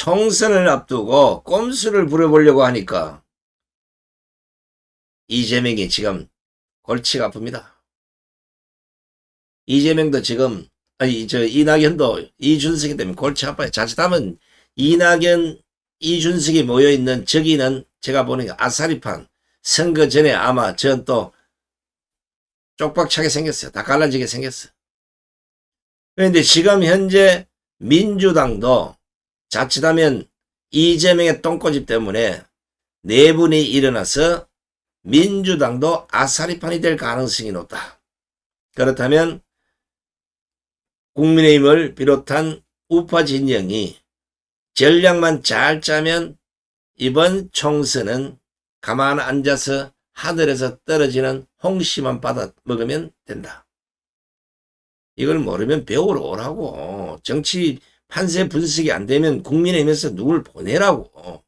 총선을 앞두고 꼼수를 부려보려고 하니까 이재명이 지금 골치가 아픕니다. 이재명도 지금 이낙연도 이준석이 때문에 골치 아파요. 자칫하면 이낙연, 이준석이 모여있는 저기는 제가 보니까 아사리판 선거 전에 아마 전 또 쪽박차게 생겼어요. 다 갈라지게 생겼어요. 그런데 지금 현재 민주당도 자칫하면 이재명의 똥꼬집 때문에 내분이 일어나서 민주당도 아사리판이 될 가능성이 높다. 그렇다면 국민의힘을 비롯한 우파 진영이 전략만 잘 짜면 이번 총선은 가만 앉아서 하늘에서 떨어지는 홍시만 받아 먹으면 된다. 이걸 모르면 배우러 오라고. 정치 판세 분석이 안 되면 국민의힘에서 누굴 보내라고.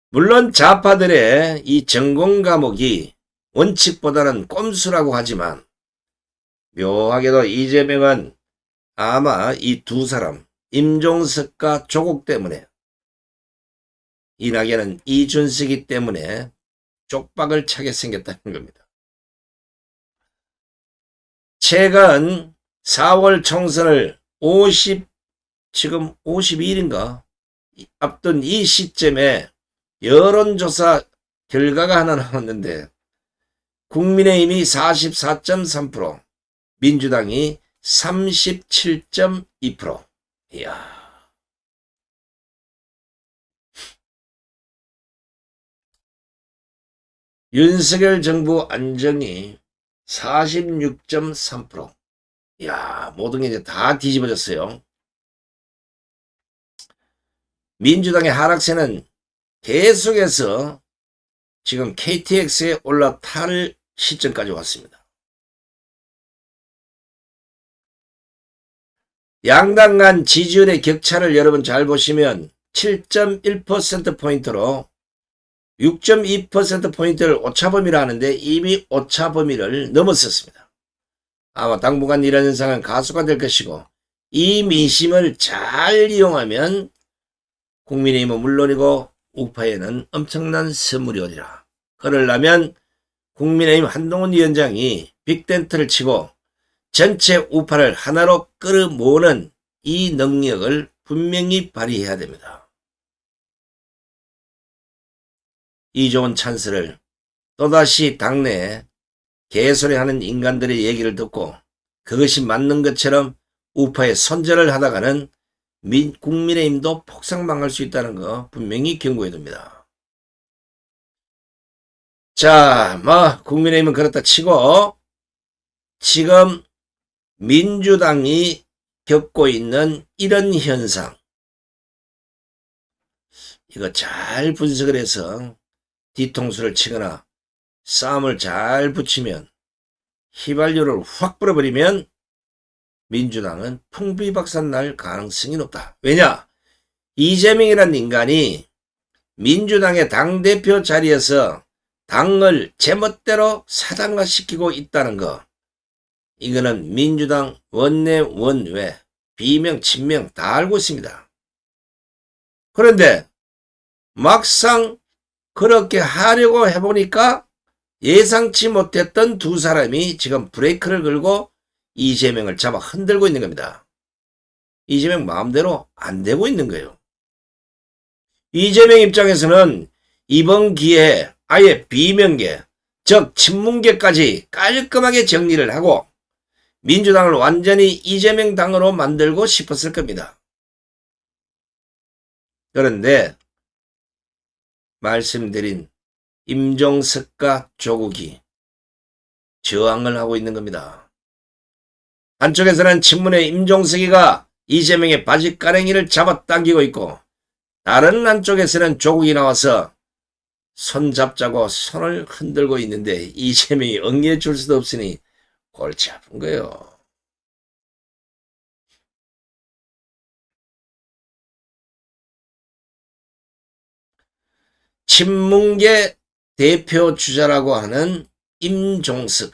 물론 좌파들의 이 전공 과목이 원칙보다는 꼼수라고 하지만 묘하게도 이재명은 아마 이 두 사람 임종석과 조국 때문에 이낙연은 이준석이 때문에 쪽박을 차게 생겼다는 겁니다. 최근 4월 총선을 지금 52일인가 앞둔 이 시점에 여론조사 결과가 하나 나왔는데 국민의힘이 44.3%, 민주당이 37.2%. 이야. 윤석열 정부 안정이 46.3%. 이야, 모든 게 이제 다 뒤집어졌어요. 민주당의 하락세는 계속해서 지금 KTX에 올라탈 시점까지 왔습니다. 양당 간 지지율의 격차를 여러분 잘 보시면 7.1%포인트로 6.2%포인트를 오차범위라 하는데 이미 오차범위를 넘었었습니다. 아마 당분간 이런 현상은 가속화될 것이고 이 민심을 잘 이용하면 국민의힘은 물론이고 우파에는 엄청난 선물이 오리라. 그러려면 국민의힘 한동훈 위원장이 빅텐트를 치고 전체 우파를 하나로 끌어모으는 이 능력을 분명히 발휘해야 됩니다. 이 좋은 찬스를 또다시 당내에 개소리하는 인간들의 얘기를 듣고 그것이 맞는 것처럼 우파에 손절을 하다가는 국민의힘도 폭삭망할 수 있다는 거 분명히 경고해 둡니다. 자, 국민의힘은 그렇다 치고 지금 민주당이 겪고 있는 이런 현상, 이거 잘 분석을 해서 뒤통수를 치거나 싸움을 잘 붙이면 휘발유를 확 불어버리면 민주당은 풍비박산 날 가능성이 높다. 왜냐? 이재명이라는 인간이 민주당의 당대표 자리에서 당을 제멋대로 사장화시키고 있다는 거, 이거는 민주당 원내 원외 비명 친명 다 알고 있습니다. 그런데 막상 그렇게 하려고 해보니까 예상치 못했던 두 사람이 지금 브레이크를 걸고 이재명을 잡아 흔들고 있는 겁니다. 이재명 마음대로 안 되고 있는 거예요. 이재명 입장에서는 이번 기회에 아예 비명계, 즉 친문계까지 깔끔하게 정리를 하고 민주당을 완전히 이재명 당으로 만들고 싶었을 겁니다. 그런데 말씀드린 임종석과 조국이 저항을 하고 있는 겁니다. 한쪽에서는 친문의 임종석이가 이재명의 바지가랭이를 잡아당기고 있고 다른 한쪽에서는 조국이 나와서 손잡자고 손을 흔들고 있는데 이재명이 응해 줄 수도 없으니 골치 아픈 거예요. 친문계 대표 주자라고 하는 임종석.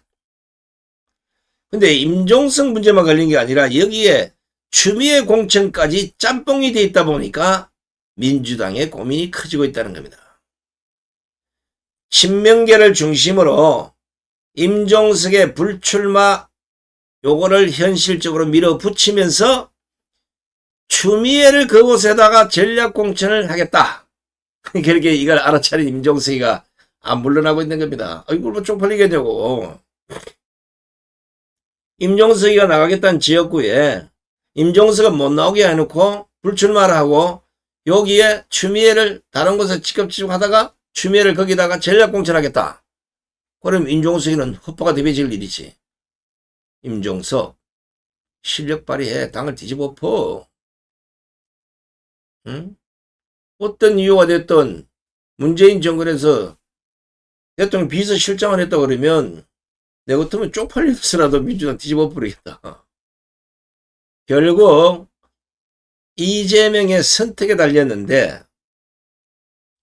근데 임종석 문제만 걸린 게 아니라 여기에 추미애 공천까지 짬뽕이 돼 있다 보니까 민주당의 고민이 커지고 있다는 겁니다. 친명계를 중심으로 임종석의 불출마 요거를 현실적으로 밀어붙이면서 추미애를 그곳에다가 전략공천을 하겠다. 그렇게 이걸 알아차린 임종석이가 안 물러나고 있는 겁니다. 이걸 뭐 쪽팔리겠냐고. 임종석이가 나가겠다는 지역구에 임종석은 못 나오게 해놓고 불출마를 하고 여기에 추미애를 다른 곳에 직급지급하다가 추미애를 거기다가 전략공천하겠다. 그럼 임종석이는 헛바가 대비질 일이지. 임종석 실력 발휘해 당을 뒤집어 엎어. 응? 어떤 이유가 됐든 문재인 정권에서 대통령 비서실장을 했다 그러면 내 같으면 쪽팔려서라도 민주당 뒤집어 버리겠다. 결국 이재명의 선택에 달렸는데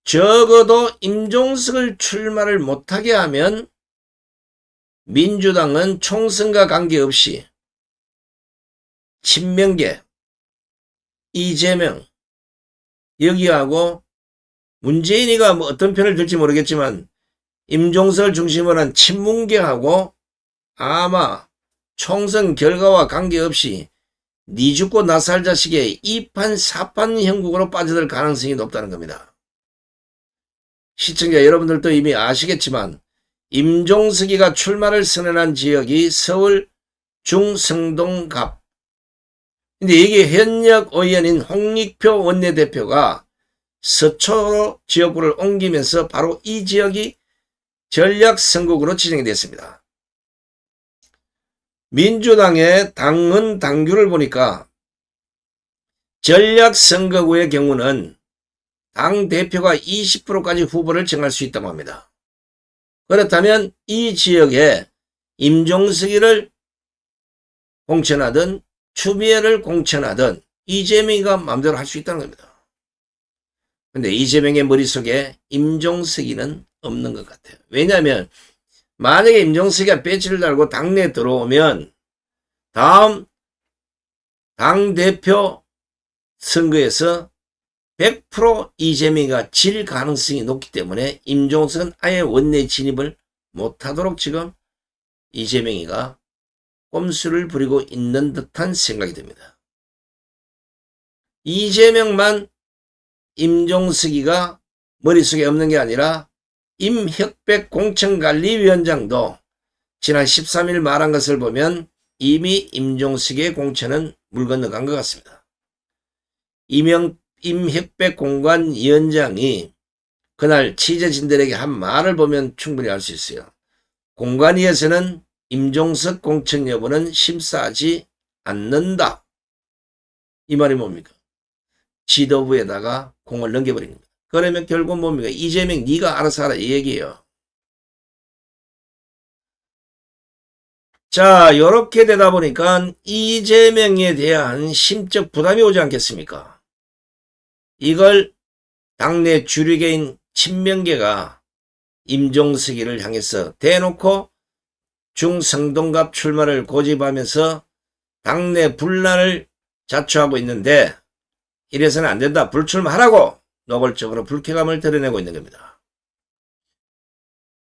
적어도 임종석을 출마를 못하게 하면 민주당은 총선과 관계없이 친명계, 이재명 여기하고 문재인이가 뭐 어떤 편을 들지 모르겠지만 임종석을 중심으로 한 친문계하고 아마 총선 결과와 관계없이 니 죽고 나 살 자식의 2판 4판 형국으로 빠져들 가능성이 높다는 겁니다. 시청자 여러분들도 이미 아시겠지만 임종석이가 출마를 선언한 지역이 서울 중성동갑. 근데 이게 현역 의원인 홍익표 원내대표가 서초로 지역구를 옮기면서 바로 이 지역이 전략선거구로 지정이 됐습니다. 민주당의 당헌 당규를 보니까 전략선거구의 경우는 당대표가 20%까지 후보를 정할 수 있다고 합니다. 그렇다면 이 지역에 임종석이를 공천하든 추미애를 공천하든 이재명이가 마음대로 할 수 있다는 겁니다. 근데 이재명의 머릿속에 임종석이는 없는 것 같아요. 왜냐하면 만약에 임종석이가 배지를 달고 당내에 들어오면 다음 당대표 선거에서 100% 이재명이가 질 가능성이 높기 때문에 임종석은 아예 원내 진입을 못하도록 지금 이재명이가 꼼수를 부리고 있는 듯한 생각이 듭니다. 이재명만 임종석이가 머릿속에 없는 게 아니라 임혁백 공천관리위원장도 지난 13일 말한 것을 보면 이미 임종석이의 공천은 물 건너간 것 같습니다. 임혁백 공관위원장이 그날 취재진들에게 한 말을 보면 충분히 알 수 있어요. 공관위에서는 임종석 공천 여부는 심사하지 않는다. 이 말이 뭡니까? 지도부에다가 공을 넘겨버린 겁니다. 그러면 결국 뭡니까? 이재명 네가 알아서 하라 이 얘기예요. 자, 요렇게 되다 보니까 이재명에 대한 심적 부담이 오지 않겠습니까? 이걸 당내 주류계인 친명계가 임종석이를 향해서 대놓고 중성동갑 출마를 고집하면서 당내 분란을 자초하고 있는데 이래서는 안 된다. 불출마하라고 노골적으로 불쾌감을 드러내고 있는 겁니다.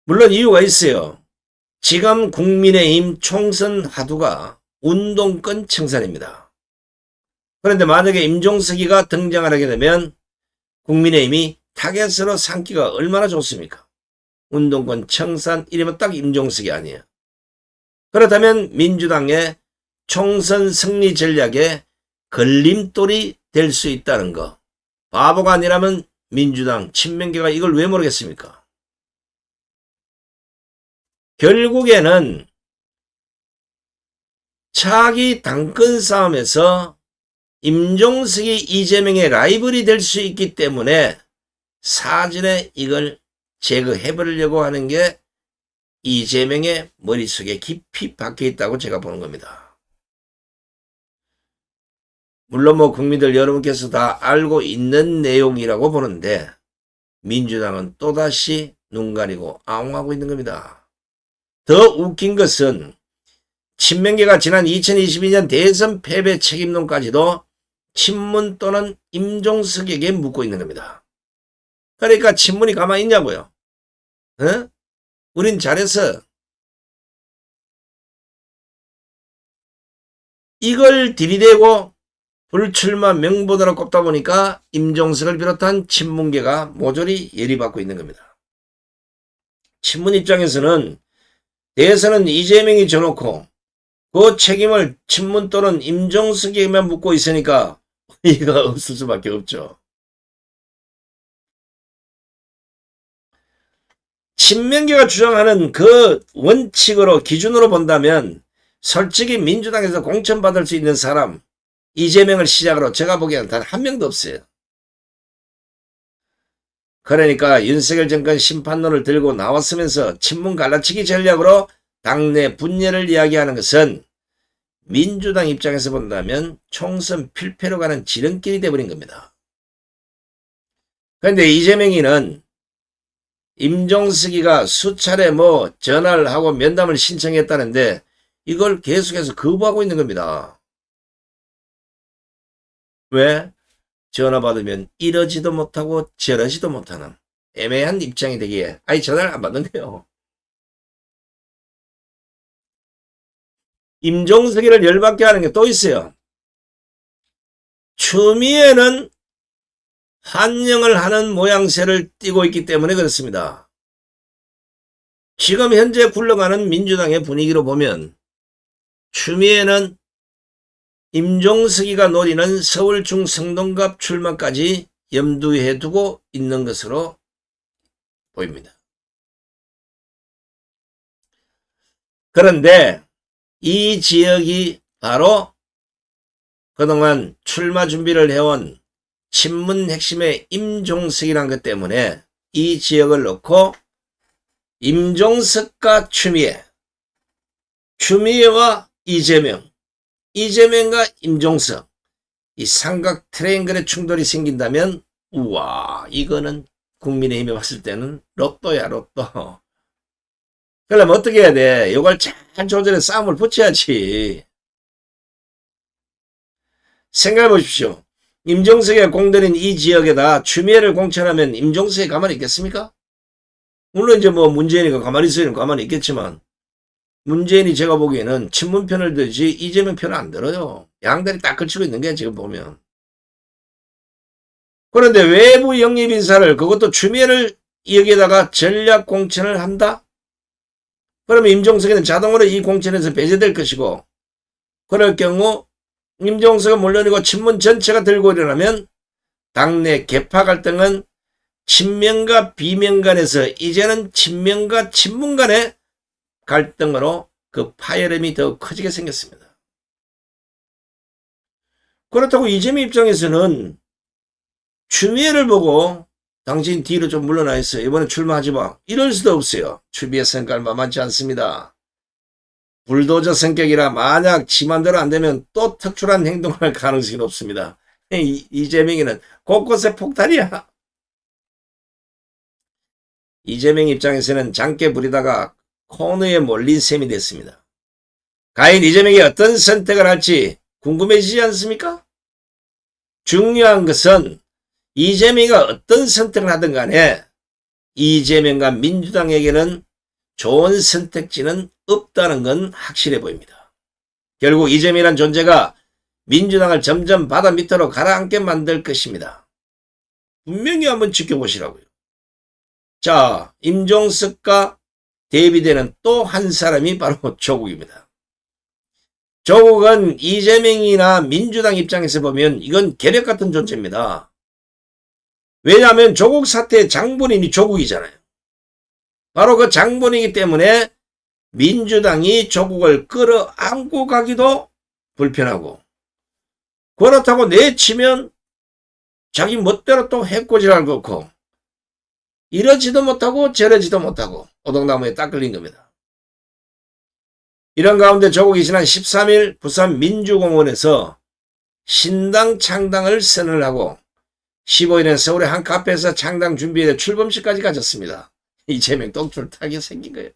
물론 이유가 있어요. 지금 국민의힘 총선 화두가 운동권 청산입니다. 그런데 만약에 임종석이가 등장을 하게 되면 국민의힘이 타겟으로 삼기가 얼마나 좋습니까? 운동권 청산 이러면 딱 임종석이 아니에요. 그렇다면 민주당의 총선 승리 전략에 걸림돌이 될 수 있다는 거. 바보가 아니라면 민주당 친명계가 이걸 왜 모르겠습니까? 결국에는 차기 당권 싸움에서 임종석이 이재명의 라이벌이 될 수 있기 때문에 사전에 이걸 제거해버리려고 하는 게 이재명의 머릿속에 깊이 박혀 있다고 제가 보는 겁니다. 물론 뭐 국민들 여러분께서 다 알고 있는 내용이라고 보는데 민주당은 또다시 눈 가리고 아웅하고 있는 겁니다. 더 웃긴 것은 친명계가 지난 2022년 대선 패배 책임론까지도 친문 또는 임종석에게 묻고 있는 겁니다. 그러니까 친문이 가만히 있냐고요. 어? 우린 잘했어. 이걸 들이대고 불출마 명분으로 꼽다 보니까 임종석을 비롯한 친문계가 모조리 예리받고 있는 겁니다. 친문 입장에서는 대선은 이재명이 져놓고 그 책임을 친문 또는 임종석에게만 묻고 있으니까 이가 없을 수밖에 없죠. 친명계가 주장하는 그 원칙으로 기준으로 본다면 솔직히 민주당에서 공천받을 수 있는 사람 이재명을 시작으로 제가 보기에는 단 한 명도 없어요. 그러니까 윤석열 정권 심판론을 들고 나왔으면서 친문 갈라치기 전략으로 당내 분열을 이야기하는 것은 민주당 입장에서 본다면 총선 필패로 가는 지름길이 되어버린 겁니다. 그런데 이재명이는 임종석이가 수차례 전화를 하고 면담을 신청했다는데 이걸 계속해서 거부하고 있는 겁니다. 왜? 전화 받으면 이러지도 못하고 저러지도 못하는 애매한 입장이 되기에 전화를 안 받는 거예요. 임종석이를 열받게 하는 게 또 있어요. 추미애는 환영을 하는 모양새를 띠고 있기 때문에 그렇습니다. 지금 현재 굴러가는 민주당의 분위기로 보면 추미애는 임종석이가 노리는 서울 중성동갑 출마까지 염두에 두고 있는 것으로 보입니다. 그런데 이 지역이 바로 그동안 출마 준비를 해온 친문 핵심의 임종석이란 것 때문에 이 지역을 놓고 임종석과 추미애, 추미애와 이재명, 이재명과 임종석 이 삼각 트라이앵글의 충돌이 생긴다면 우와 이거는 국민의힘에 봤을 때는 로또야 로또. 그러면 어떻게 해야 돼? 이걸 잘 조절해 싸움을 붙여야지. 생각해 보십시오. 임종석의 공들인 이 지역에다 추미애를 공천하면 임종석이 가만히 있겠습니까? 물론 이제 문재인이가 가만히 있으면 가만히 있겠지만 문재인이 제가 보기에는 친문 편을 들지 이재명 편을 안 들어요. 양다리 딱 걸치고 있는 게 지금 보면. 그런데 외부 영입 인사를 그것도 추미애를 여기에다가 전략 공천을 한다? 그러면 임종석이는 자동으로 이 공천에서 배제될 것이고 그럴 경우 임종석은 물론이고 친문 전체가 들고 일어나면 당내 계파 갈등은 친명과 비명 간에서 이제는 친명과 친문 간의 갈등으로 그 파열음이 더 커지게 생겼습니다. 그렇다고 이재명 입장에서는 추미애를 보고 당신 뒤로 좀 물러나 있어. 이번에 출마하지 마. 이럴 수도 없어요. 추미애 성깔 만만치 않습니다. 불도저 성격이라 만약 지 맘대로 안 되면 또 특출한 행동을 할 가능성이 높습니다. 이재명이는 곳곳에 폭탄이야. 이재명 입장에서는 장깨 부리다가 코너에 몰린 셈이 됐습니다. 과연 이재명이 어떤 선택을 할지 궁금해지지 않습니까? 중요한 것은 이재명이 어떤 선택을 하든 간에 이재명과 민주당에게는 좋은 선택지는 없다는 건 확실해 보입니다. 결국 이재명이란 존재가 민주당을 점점 바다 밑으로 가라앉게 만들 것입니다. 분명히 한번 지켜보시라고요. 자, 임종석과 대비되는 또 한 사람이 바로 조국입니다. 조국은 이재명이나 민주당 입장에서 보면 이건 계력 같은 존재입니다. 왜냐하면 조국 사태의 장본인이 조국이잖아요. 바로 그 장본이기 때문에 민주당이 조국을 끌어안고 가기도 불편하고 그렇다고 내치면 자기 멋대로 또 해코지를 걷고 이러지도 못하고 저러지도 못하고 오동나무에 딱 걸린 겁니다. 이런 가운데 조국이 지난 13일 부산 민주공원에서 신당 창당을 선언을 하고 15일엔 서울의 한 카페에서 창당 준비에 출범식까지 가졌습니다. 이재명 똥줄 타게 생긴 거예요.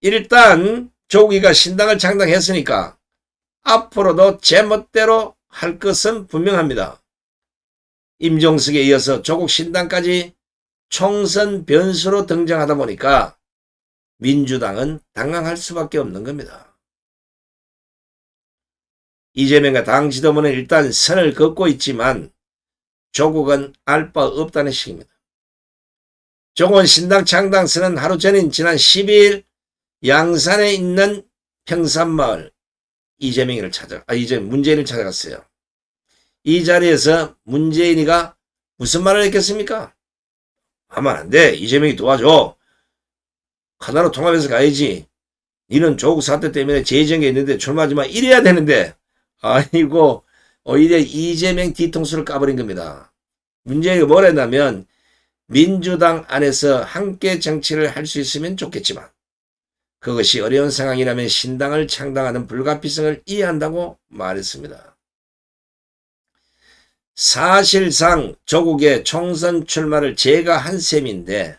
일단 조국이가 신당을 창당했으니까 앞으로도 제멋대로 할 것은 분명합니다. 임종석에 이어서 조국 신당까지 총선 변수로 등장하다 보니까 민주당은 당황할 수밖에 없는 겁니다. 이재명과 당 지도부는 일단 선을 긋고 있지만 조국은 알 바 없다는 식입니다. 조국은 신당 창당선은 하루 전인 지난 12일 양산에 있는 평산마을 문재인을 찾아갔어요. 이 자리에서 문재인이가 무슨 말을 했겠습니까? 하면 안 돼. 이재명이 도와줘. 하나로 통합해서 가야지. 니는 조국 사태 때문에 재정에 있는데 출마하지 마. 이래야 되는데. 아이고, 오히려 이재명 뒤통수를 까버린 겁니다. 문재인이 뭘 했냐면 민주당 안에서 함께 정치를 할 수 있으면 좋겠지만 그것이 어려운 상황이라면 신당을 창당하는 불가피성을 이해한다고 말했습니다. 사실상 조국의 총선 출마를 제가 한 셈인데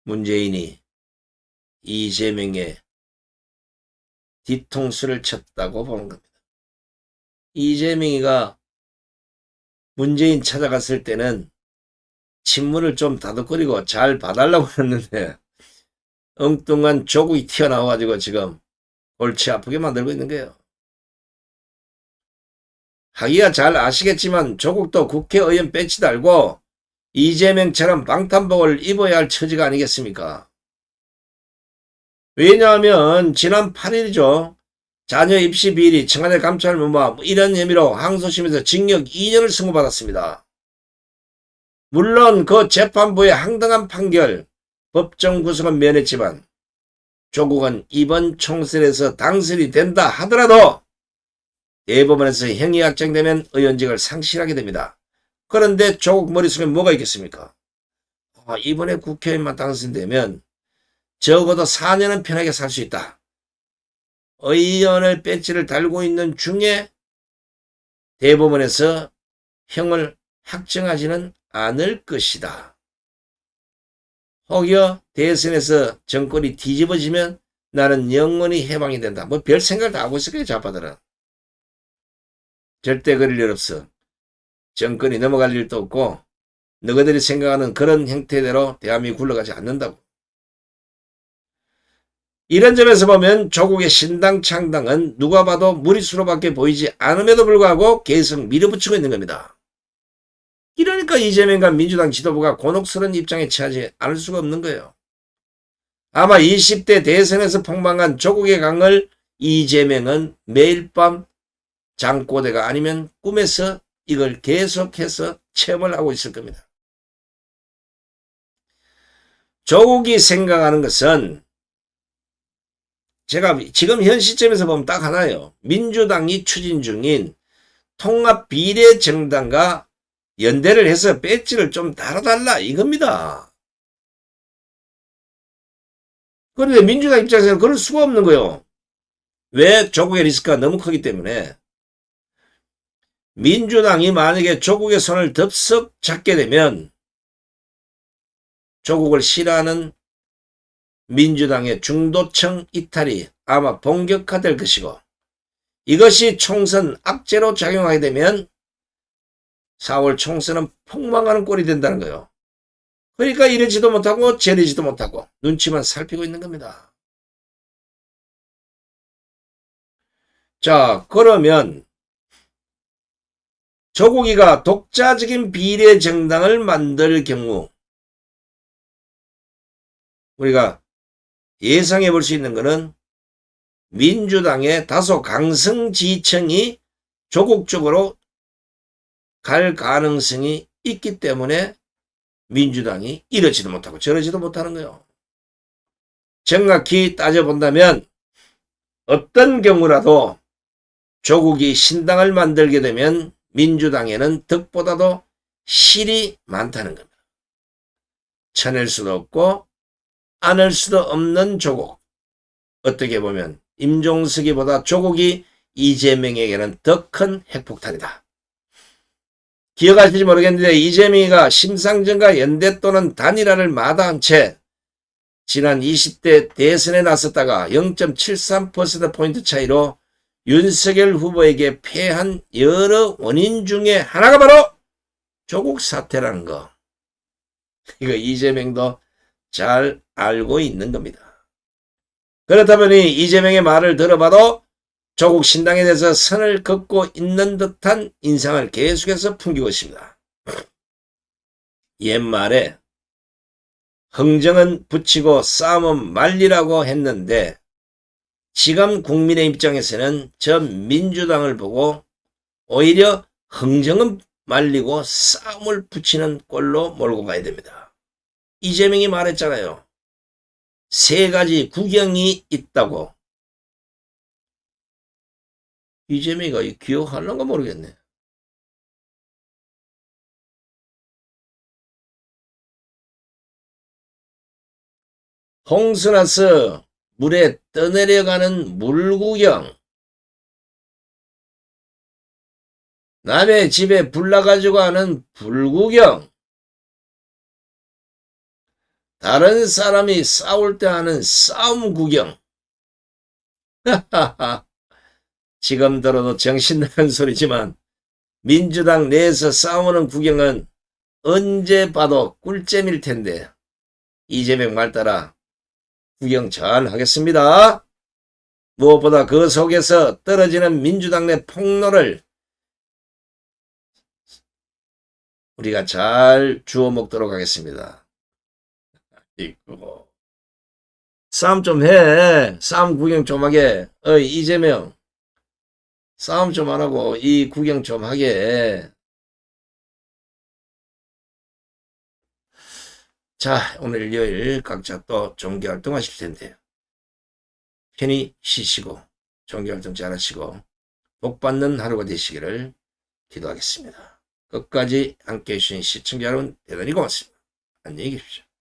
문재인이 이재명의 뒤통수를 쳤다고 보는 겁니다. 이재명이가 문재인 찾아갔을 때는 친문을 좀 다독거리고 잘 봐달라고 했는데 엉뚱한 조국이 튀어나와가지고 지금 골치 아프게 만들고 있는 거예요. 하기야 잘 아시겠지만 조국도 국회의원 배치 달고 이재명처럼 방탄복을 입어야 할 처지가 아니겠습니까? 왜냐하면 지난 8일이죠. 자녀 입시 비리, 청와대 감찰 무마 이런 혐의로 항소심에서 징역 2년을 선고받았습니다. 물론 그 재판부의 항등한 판결, 법정 구속은 면했지만 조국은 이번 총선에서 당선이 된다 하더라도 대법원에서 형이 확정되면 의원직을 상실하게 됩니다. 그런데 조국 머릿속에 뭐가 있겠습니까? 이번에 국회의원만 당선되면 적어도 4년은 편하게 살 수 있다. 의원의 배지를 달고 있는 중에 대법원에서 형을 확정하지는 않을 것이다. 혹여 대선에서 정권이 뒤집어지면 나는 영원히 해방이 된다. 뭐 별 생각을 다 하고 있을 거예요, 좌파들은. 절대 그럴 일 없어. 정권이 넘어갈 일도 없고 너희들이 생각하는 그런 형태대로 대한민국이 굴러가지 않는다고. 이런 점에서 보면 조국의 신당 창당은 누가 봐도 무리수로밖에 보이지 않음에도 불구하고 계속 밀어붙이고 있는 겁니다. 이러니까 이재명과 민주당 지도부가 곤혹스러운 입장에 처하지 않을 수가 없는 거예요. 아마 20대 대선에서 폭망한 조국의 강을 이재명은 매일 밤 잠꼬대가 아니면 꿈에서 이걸 계속해서 체험을 하고 있을 겁니다. 조국이 생각하는 것은 제가 지금 현 시점에서 보면 딱 하나예요. 민주당이 추진 중인 통합비례정당과 연대를 해서 배지를 좀 달아달라 이겁니다. 그런데 민주당 입장에서는 그럴 수가 없는 거예요. 왜? 조국의 리스크가 너무 크기 때문에. 민주당이 만약에 조국의 손을 덥석 잡게 되면 조국을 싫어하는 민주당의 중도층 이탈이 아마 본격화될 것이고 이것이 총선 악재로 작용하게 되면 4월 총선은 폭망하는 꼴이 된다는 거예요. 그러니까 이러지도 못하고 저러지도 못하고 눈치만 살피고 있는 겁니다. 자, 그러면 조국이가 독자적인 비례정당을 만들 경우 우리가 예상해 볼 수 있는 것은 민주당의 다소 강성 지지층이 조국 쪽으로 갈 가능성이 있기 때문에 민주당이 이러지도 못하고 저러지도 못하는 거예요. 정확히 따져본다면 어떤 경우라도 조국이 신당을 만들게 되면 민주당에는 덕보다도 실이 많다는 겁니다. 쳐낼 수도 없고 안을 수도 없는 조국. 어떻게 보면 임종석이보다 조국이 이재명에게는 더 큰 핵폭탄이다. 기억하실지 모르겠는데 이재명이가 심상정과 연대 또는 단일화를 마다한 채 지난 20대 대선에 나섰다가 0.73%포인트 차이로 윤석열 후보에게 패한 여러 원인 중에 하나가 바로 조국 사태라는 거. 이거 이재명도 잘 알고 있는 겁니다. 그렇다 보니 이재명의 말을 들어봐도 조국 신당에 대해서 선을 긋고 있는 듯한 인상을 계속해서 풍기고 있습니다. 옛말에 흥정은 붙이고 싸움은 말리라고 했는데 지금 국민의 입장에서는 저 민주당을 보고 오히려 흥정은 말리고 싸움을 붙이는 꼴로 몰고 가야 됩니다. 이재명이 말했잖아요. 3가지 구경이 있다고. 이재명이가 기억하려는가 모르겠네. 홍수나서 물에 떠내려가는 물구경, 남의 집에 불나가지고 하는 불구경, 다른 사람이 싸울 때 하는 싸움 구경. 지금 들어도 정신 나간 소리지만 민주당 내에서 싸우는 구경은 언제 봐도 꿀잼일 텐데 이재명 말 따라 구경 잘 하겠습니다. 무엇보다 그 속에서 떨어지는 민주당 내 폭로를 우리가 잘 주워 먹도록 하겠습니다. 싸움 좀 해. 싸움 구경 좀 하게. 이재명. 싸움 좀 안 하고 이 구경 좀 하게. 자, 오늘 일요일 각자 또 종교활동 하실 텐데 편히 쉬시고 종교활동 잘 하시고 복받는 하루가 되시기를 기도하겠습니다. 끝까지 함께해 주신 시청자 여러분 대단히 고맙습니다. 안녕히 계십시오.